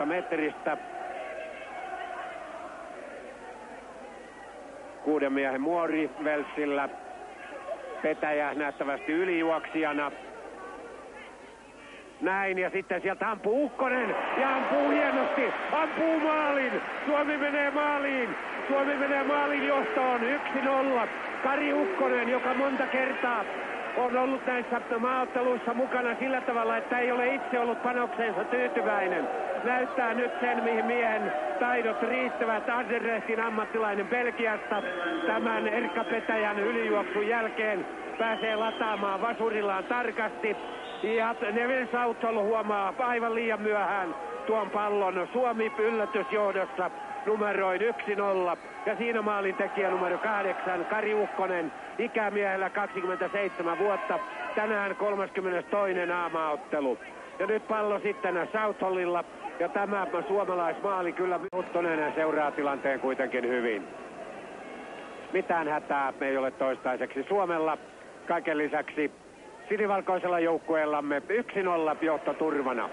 metristä. 6 miehen muori Welsillä. Petäjä nähtävästi ylijuoksijana. Näin, ja sitten sieltä ampuu Ukkonen ja ampuu hienosti. Ampuu maalin. Suomi menee maaliin. Suomi menee maalin johtoon 1-0. Kari Ukkonen, joka monta kertaa on ollut näissä maaotteluissa mukana sillä tavalla, että ei ole itse ollut panokseensa tyytyväinen. Näyttää nyt sen, mihin miehen taidot riittävät. Anderlechtin ammattilainen Belgiasta tämän Erkka Petäjän ylijuoksun jälkeen pääsee lataamaan vasurillaan tarkasti. Ja Neven Southall huomaa aivan liian myöhään tuon pallon. Suomi yllätysjohdossa numeroin 1-0. Ja siinä maalintekijä numero 8, Kari Ukkonen, ikämiehellä 27 vuotta. Tänään 32. aamaottelu. Ja nyt pallo sitten Southallilla. Ja tämä suomalaismaali kyllä Huttonen seuraa tilanteen kuitenkin hyvin. Mitään hätää ei ole toistaiseksi Suomella. Kaiken lisäksi sinivalkoisella joukkueellamme 1-0 johto turvana.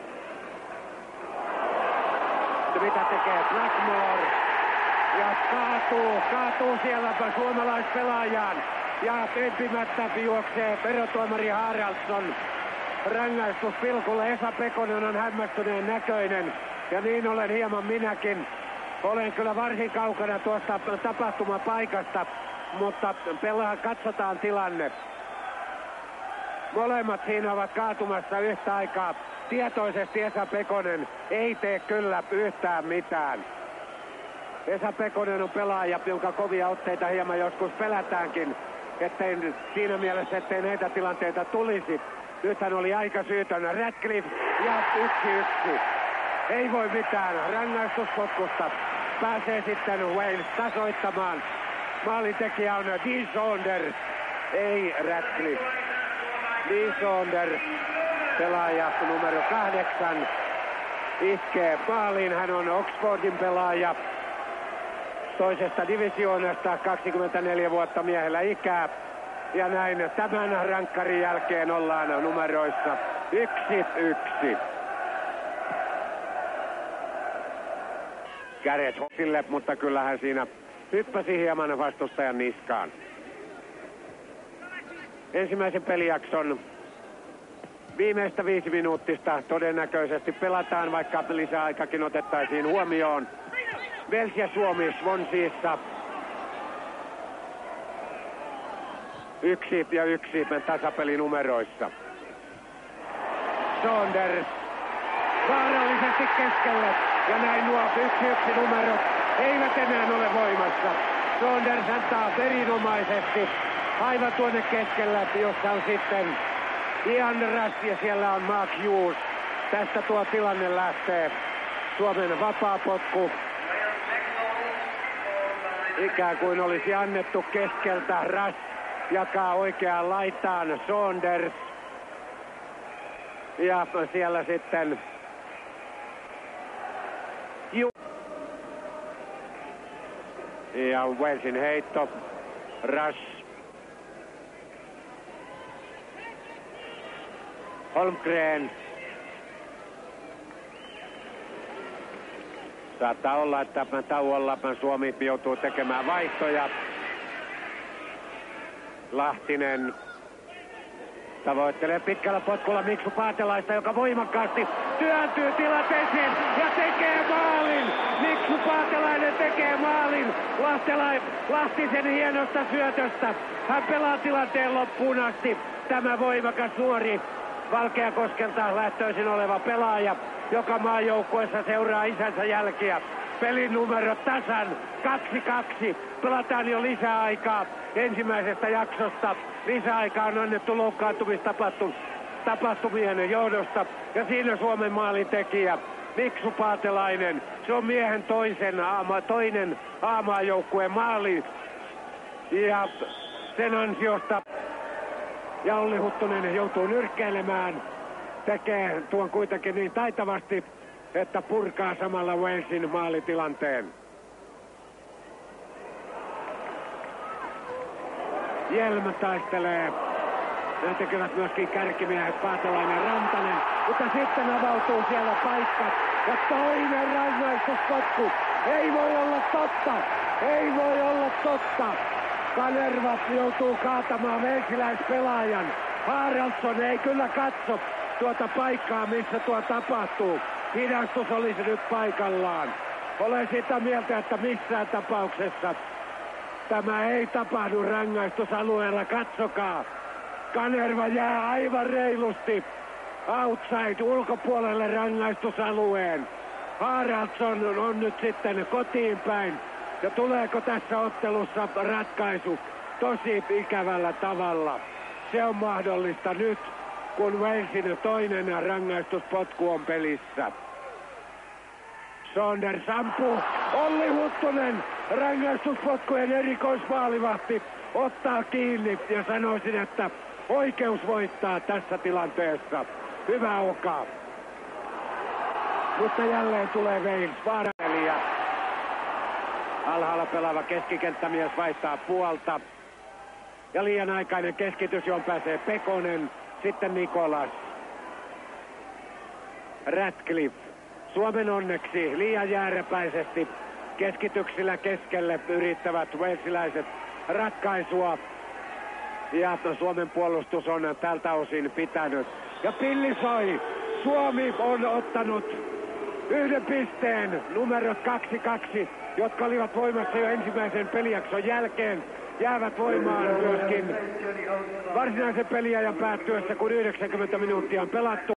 Mitä tekee Blackmore? Ja kaatuu siellä suomalaispelaajaan. Ja empimättä juoksee verotuomari Haraldsson. Rangaistuspilkulle Esa Pekonen on hämmästyneen näköinen. Ja niin olen hieman minäkin. Olen kyllä varsin kaukana tuosta tapahtumapaikasta. Mutta katsotaan tilanne. Molemmat siinä ovat kaatumassa yhtä aikaa. Tietoisesti Esa Pekonen ei tee kyllä yhtään mitään. Esa Pekonen on pelaaja, jonka kovia otteita hieman joskus pelätäänkin. Ettei siinä mielessä, ettei näitä tilanteita tulisi. Nythän oli aika syytön Radcliffe ja 1-1. Ei voi mitään. Rangaistuspotkusta pääsee sitten Wales tasoittamaan. Maalintekijä on Dean Saunders, ei Radcliffe. Dean Saunders, pelaaja numero 8, iskee maaliin. Hän on Oxfordin pelaaja toisesta divisioonasta, 24 vuotta miehellä ikää. Ja näin tämän rankkarin jälkeen ollaan numeroissa 1-1. Gareth Hossille, mutta kyllähän siinä hyppäsi hieman vastustajan niskaan. Ensimmäisen pelijakson viimeistä 5 minuuttista todennäköisesti pelataan, vaikka lisäaikakin otettaisiin huomioon. Wales ja Suomi Swanseassa 1-1 tasapelinumeroissa. Saunders vaarallisesti keskelle ja näin nuo 1-1 numerot eivät enää ole voimassa. Saunders antaa erinomaisesti aivan tuonne keskellä, jossa on sitten Ian Rush ja siellä on Mark Hughes. Tästä tuo tilanne lähtee. Suomen vapaapotku. Ikään kuin olisi annettu keskeltä. Rush jakaa oikeaan laitaan Saunders. Ja siellä sitten ja Walesin heitto. Rush. Holmgren. Saattaa olla, että tauolla Suomi joutuu tekemään vaihtoja. Lahtinen tavoittelee pitkällä potkulla Miksu Paatelaista, joka voimakkaasti työntyy tilanteeseen ja tekee maalin. Miksu Paatelainen tekee maalin Lahtisen hienosta syötöstä. Hän pelaa tilanteen loppuun asti. Tämä voimakas nuori Valkeakoskelta lähtöisin oleva pelaaja, joka maajoukkueessa seuraa isänsä jälkiä. Pelin numero tasan 2-2. Pelataan jo lisäaikaa ensimmäisestä jaksosta. Lisäaikaa on annettu loukkaantumistapahtumien johdosta. Ja siinä Suomen maalintekijä Miksu Paatelainen. Se on miehen toinen A-maajoukkueen maali. Ja sen ansiosta ja Olli Huttunen joutuu nyrkkeilemään. Tekee tuon kuitenkin niin taitavasti, että purkaa samalla Walesin maalitilanteen. Jelm taistelee. Ne tekevät myöskin kärkimiehet Paatelainen, Rantanen. Mutta sitten avautuu siellä paikka Ja toinen rangaistuspotku. Ei voi olla totta. Ei voi olla totta. Kanerva joutuu kaatamaan vensiläispelaajan. Haraldsson ei kyllä katso tuota paikkaa, missä tuo tapahtuu. Hidastus olisi nyt paikallaan. Olen sitä mieltä, että missään tapauksessa tämä ei tapahdu rangaistusalueella. Katsokaa. Kanerva jää aivan reilusti outside ulkopuolelle rangaistusalueen. Haraldsson on nyt sitten kotiin päin. Ja tuleeko tässä ottelussa ratkaisu tosi ikävällä tavalla? Se on mahdollista nyt, kun Walesin toinen rangaistuspotku on pelissä. Saunders ampuu. Olli Huttunen, rangaistuspotkujen erikoismaalivahti, ottaa kiinni ja sanoisin, että oikeus voittaa tässä tilanteessa. Hyvä Oka. Mutta jälleen tulee Wales vaarapeliä. Alhaalla pelaava keskikenttämies vaihtaa puolta. Ja liian aikainen keskitys, johon pääsee Pekonen. Sitten Nikolas. Ratcliffe. Suomen onneksi liian jääräpäisesti keskityksillä keskelle yrittävät walesiläiset ratkaisua. Ja Suomen puolustus on tältä osin pitänyt. Ja pilli soi. Suomi on ottanut yhden pisteen, numerot 2-2, jotka olivat voimassa jo ensimmäisen pelijakson jälkeen, jäävät voimaan myöskin varsinaisen peliajan päättyessä, kun 90 minuuttia on pelattu.